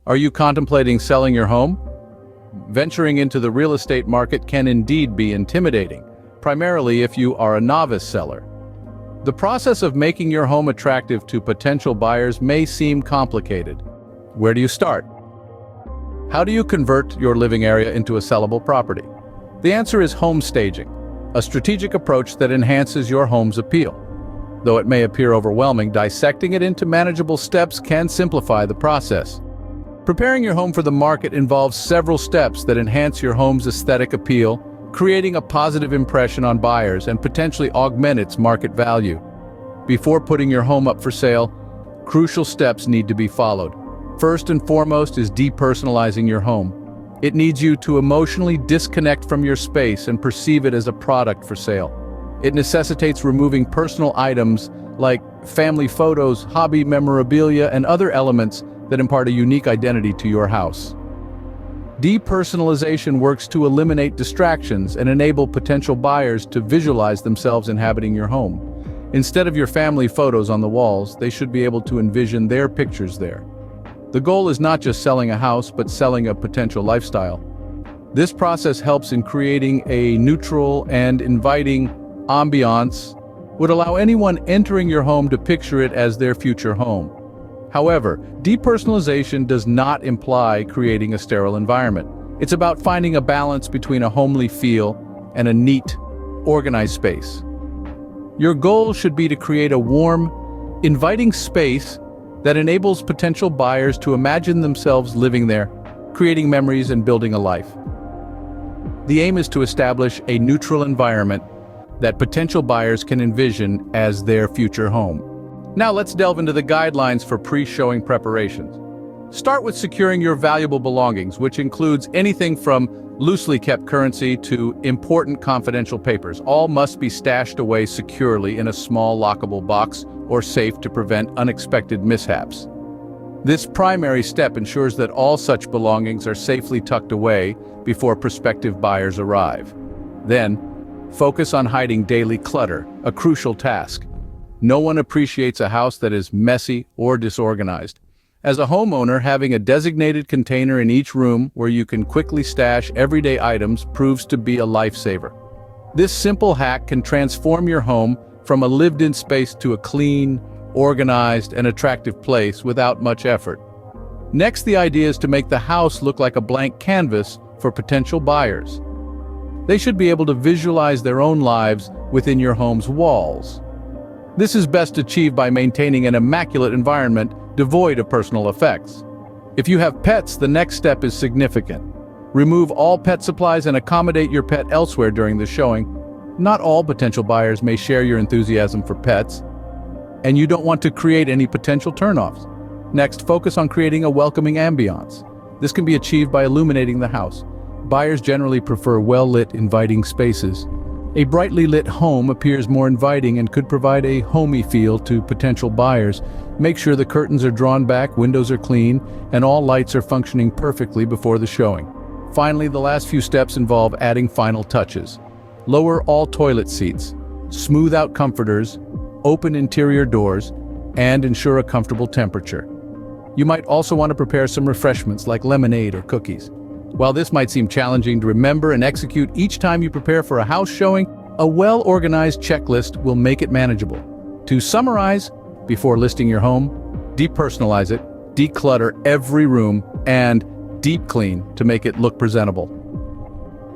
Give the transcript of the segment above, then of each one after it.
Are you contemplating selling your home? Venturing into the real estate market can indeed be intimidating, primarily if you are a novice seller. The process of making your home attractive to potential buyers may seem complicated. Where do you start? How do you convert your living area into a sellable property? The answer is home staging, a strategic approach that enhances your home's appeal. Though it may appear overwhelming, dissecting it into manageable steps can simplify the process. Preparing your home for the market involves several steps that enhance your home's aesthetic appeal, creating a positive impression on buyers and potentially augment its market value. Before putting your home up for sale, crucial steps need to be followed. First and foremost is depersonalizing your home. It needs you to emotionally disconnect from your space and perceive it as a product for sale. It necessitates removing personal items like family photos, hobby memorabilia, and other elements that impart a unique identity to your house. Depersonalization works to eliminate distractions and enable potential buyers to visualize themselves inhabiting your home. Instead of your family photos on the walls, they should be able to envision their pictures there. The goal is not just selling a house, but selling a potential lifestyle. This process helps in creating a neutral and inviting ambiance, would allow anyone entering your home to picture it as their future home. However, depersonalization does not imply creating a sterile environment. It's about finding a balance between a homely feel and a neat, organized space. Your goal should be to create a warm, inviting space that enables potential buyers to imagine themselves living there, creating memories and building a life. The aim is to establish a neutral environment that potential buyers can envision as their future home. Now let's delve into the guidelines for pre-showing preparations. Start with securing your valuable belongings, which includes anything from loosely kept currency to important confidential papers. All must be stashed away securely in a small lockable box or safe to prevent unexpected mishaps. This primary step ensures that all such belongings are safely tucked away before prospective buyers arrive. Then, focus on hiding daily clutter, a crucial task. No one appreciates a house that is messy or disorganized. As a homeowner, having a designated container in each room where you can quickly stash everyday items proves to be a lifesaver. This simple hack can transform your home from a lived-in space to a clean, organized, and attractive place without much effort. Next, the idea is to make the house look like a blank canvas for potential buyers. They should be able to visualize their own lives within your home's walls. This is best achieved by maintaining an immaculate environment devoid of personal effects. If you have pets, the next step is significant. Remove all pet supplies and accommodate your pet elsewhere during the showing. Not all potential buyers may share your enthusiasm for pets, and you don't want to create any potential turnoffs. Next, focus on creating a welcoming ambiance. This can be achieved by illuminating the house. Buyers generally prefer well-lit, inviting spaces. A brightly lit home appears more inviting and could provide a homey feel to potential buyers. Make sure the curtains are drawn back, windows are clean, and all lights are functioning perfectly before the showing. Finally, the last few steps involve adding final touches. Lower all toilet seats, smooth out comforters, open interior doors, and ensure a comfortable temperature. You might also want to prepare some refreshments like lemonade or cookies. While this might seem challenging to remember and execute each time you prepare for a house showing, a well-organized checklist will make it manageable. To summarize, before listing your home, depersonalize it, declutter every room, and deep clean to make it look presentable.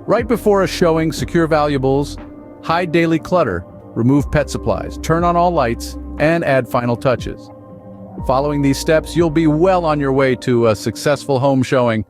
Right before a showing, secure valuables, hide daily clutter, remove pet supplies, turn on all lights, and add final touches. Following these steps, you'll be well on your way to a successful home showing.